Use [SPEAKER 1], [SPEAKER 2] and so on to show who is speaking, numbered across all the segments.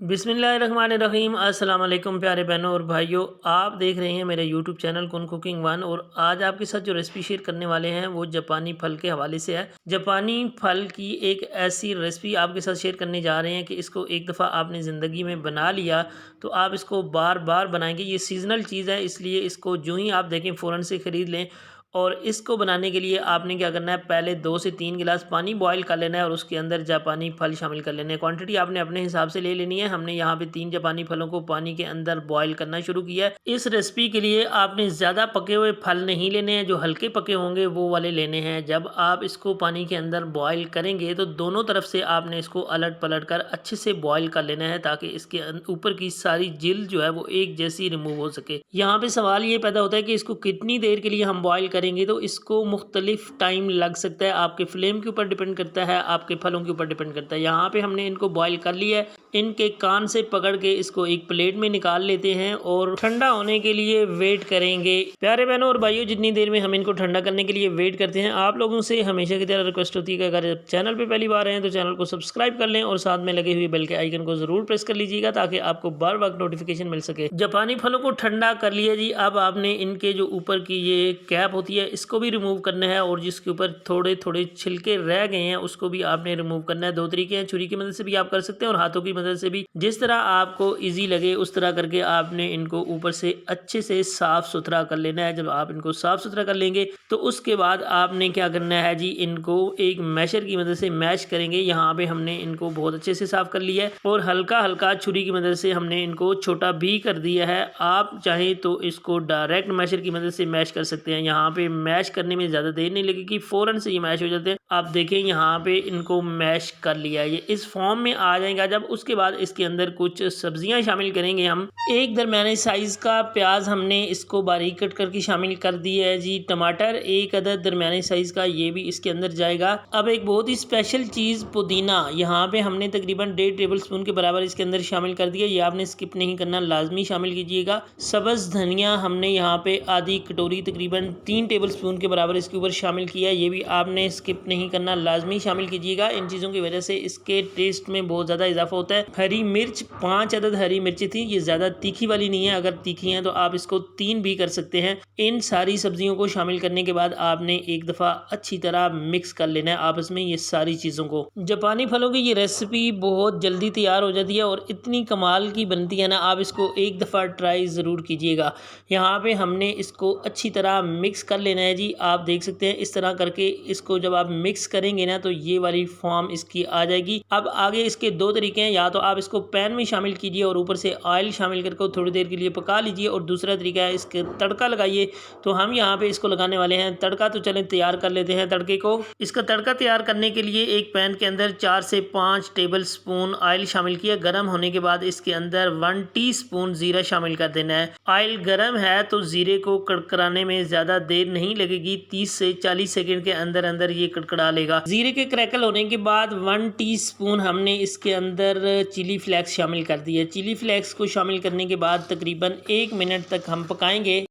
[SPEAKER 1] बिस्मिल्लाहिर्रहमानिर्रहीम। अस्सलाम वालेकुम प्यारे बहनों और भाइयों, आप देख रहे हैं मेरे यूट्यूब चैनल कुन कुकिंग वन। और आज आपके साथ जो रेसिपी शेयर करने वाले हैं वो जापानी फल के हवाले से है। जापानी फल की एक ऐसी रेसिपी आपके साथ शेयर करने जा रहे हैं कि इसको एक दफ़ा आपने ज़िंदगी में बना लिया तो आप इसको बार बार बनाएंगे। ये सीजनल चीज़ है, इसलिए इसको जो ही आप देखें फ़ौरन से ख़रीद लें। और इसको बनाने के लिए आपने क्या करना है, पहले 2 से 3 गिलास पानी बॉईल कर लेना है और उसके अंदर जापानी फल शामिल कर लेने हैं। क्वांटिटी आपने अपने हिसाब से ले लेनी है। हमने यहाँ पे 3 जापानी फलों को पानी के अंदर बॉईल करना शुरू किया है। इस रेसिपी के लिए आपने ज़्यादा पके हुए फल नहीं लेने हैं, जो हल्के पके होंगे वो वाले लेने हैं। जब आप इसको पानी के अंदर बॉईल करेंगे तो दोनों तरफ से आपने इसको अलट पलट कर अच्छे से बॉईल कर लेना है, ताकि इसके ऊपर की सारी जिल्द जो है वो एक जैसी रिमूव हो सके। यहाँ पे सवाल ये पैदा होता है कि इसको कितनी देर के लिए हम बॉईल करेंगे, तो इसको मुख्तलिफ टाइम लग सकता है। आपके फ्लेम के ऊपर डिपेंड करता है, आपके फलों के ऊपर डिपेंड करता है। यहाँ पे हमने इनको बॉईल कर लिया है। इनके कान से पकड़ के इसको एक प्लेट में निकाल लेते हैं और ठंडा होने के लिए वेट करेंगे। प्यारे बहनों और भाइयों, जितनी देर में हम इनको ठंडा करने के लिए वेट करते हैं, आप लोगों से हमेशा की तरह रिक्वेस्ट होती है कि अगर चैनल पे पहली बार हैं तो चैनल को सब्सक्राइब कर लें और साथ में लगे हुए बेल के आइकन को जरूर प्रेस कर लीजिएगा, ताकि आपको बार बार नोटिफिकेशन मिल सके। जापानी फलों को ठंडा कर लिया जी। अब आपने इनके जो ऊपर की ये कैप होती है इसको भी रिमूव करना है, और जिसके ऊपर थोड़े थोड़े छिलके रह गए हैं उसको भी आपने रिमूव करना है। 2 तरीके हैं, छुरी की मदद से भी आप कर सकते हैं और हाथों की मदद से भी। जिस तरह आपको इजी लगे उस तरह करके आपने इनको ऊपर से अच्छे से साफ सुथरा कर लेना है। जब आप इनको साफ सुथरा कर लेंगे तो उसके बाद आपने क्या करना है जी, इनको एक मैशर की मदद से मैश करेंगे। यहाँ पे हमने इनको बहुत अच्छे से साफ कर लिया है और हल्का हल्का छुरी की मदद से हमने इनको छोटा भी कर दिया है। आप चाहें तो इसको डायरेक्ट मैशर की मदद से मैश कर सकते हैं। यहाँ पे मैश करने में ज़्यादा देर नहीं लगेगी, फ़ौरन से ये मैश हो जाते हैं। आप देखें यहाँ पे इनको मैश कर लिया, ये इस फॉर्म में आ जाएगा। जब उसके बाद इसके अंदर कुछ सब्जियां शामिल करेंगे हम। एक दरमियाने साइज का प्याज हमने इसको बारीक कट करके शामिल कर दिया है जी। टमाटर एक अदद दरमियाने साइज का, ये भी इसके अंदर जाएगा। अब एक बहुत ही स्पेशल चीज़ पुदीना, यहाँ पे हमने तकरीबन 1.5 टेबल स्पून के बराबर इसके अंदर शामिल कर दिया। ये आपने स्किप नहीं करना, लाजमी शामिल कीजिएगा। सब्ज़ धनिया हमने यहाँ पे आधी कटोरी तकरीबन 3 टेबल स्पून के बराबर इसके ऊपर शामिल किया। ये भी आपने स्किप नहीं करना, लाजमी शामिल कीजिएगा। इन चीज़ों की वजह से इसके टेस्ट में बहुत ज़्यादा इजाफा होता है। हरी मिर्च 5 अदद हरी मिर्ची थी, ये ज़्यादा तीखी वाली नहीं है। अगर तीखी हैं तो आप इसको 3 भी कर सकते हैं। इन सारी सब्जियों को शामिल करने के बाद आपने एक दफ़ा अच्छी तरह मिक्स कर लेना है आपस में ये सारी चीज़ों को। जापानी फलों की ये रेसिपी बहुत जल्दी तैयार हो जाती है और इतनी कमाल की बनती है ना, आप इसको एक दफ़ा ट्राई ज़रूर कीजिएगा। यहाँ पे हमने इसको अच्छी तरह मिक्स कर लेना है जी। आप देख सकते हैं इस तरह करके इसको जब आप मिक्स करेंगे ना तो ये वाली फॉर्म इसकी आ जाएगी। अब आगे इसके 2 तरीके हैं, या तो आप इसको पैन में शामिल कीजिए और ऊपर से ऑयल शामिल करके थोड़ी देर के लिए पका लीजिए, और दूसरा तरीका है इसके तड़का लगाइए। तो हम यहाँ पे इसको लगाने वाले हैं तड़का। तो चलें तैयार कर लेते हैं तड़के को। इसका तड़का तैयार करने के लिए एक पैन के अंदर 4 से 5 टेबल स्पून ऑयल शामिल किया। गर्म होने के बाद इसके अंदर 1 टीस्पून जीरा शामिल कर देना है। ऑयल गर्म है तो जीरे को कड़कड़ाने में ज़्यादा देर नहीं लगेगी, 30 से 40 सेकंड के अंदर अंदर ये कड़कड़ा लेगा। जीरे के क्रैकल होने के बाद 1 टीस्पून हमने इसके अंदर चिली फ्लेक्स शामिल कर दिया। चिली फ्लेक्स को शामिल करने के बाद तकरीबन 1 मिनट तक हम पकाएंगे।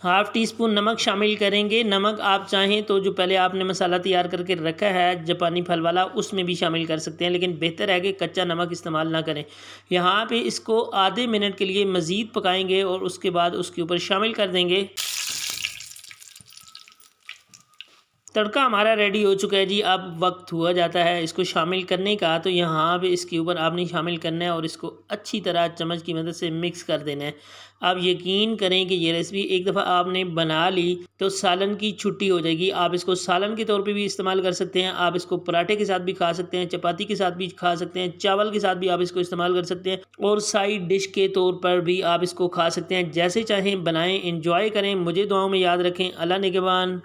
[SPEAKER 1] हाफ टी स्पून नमक शामिल करेंगे। नमक आप चाहें तो जो पहले आपने मसाला तैयार करके रखा है जापानी फल वाला उसमें भी शामिल कर सकते हैं, लेकिन बेहतर है कि कच्चा नमक इस्तेमाल ना करें। यहाँ पे इसको आधे मिनट के लिए मज़ीद पकाएंगे और उसके बाद उसके ऊपर शामिल कर देंगे। तड़का हमारा रेडी हो चुका है जी। अब वक्त हुआ जाता है इसको शामिल करने का। तो यहाँ पे इसके ऊपर आपने शामिल करना है और इसको अच्छी तरह चम्मच की मदद से मिक्स कर देना है। अब यकीन करें कि ये रेसिपी एक दफ़ा आपने बना ली तो सालन की छुट्टी हो जाएगी। आप इसको सालन के तौर पे भी इस्तेमाल कर सकते हैं, आप इसको पराठे के साथ भी खा सकते हैं, चपाती के साथ भी खा सकते हैं, चावल के साथ भी आप इसको इस्तेमाल कर सकते हैं, और साइड डिश के तौर पर भी आप इसको खा सकते हैं। जैसे चाहें बनाएं, इंजॉय करें। मुझे दुआओं में याद रखें। अल्लाह निगहबान।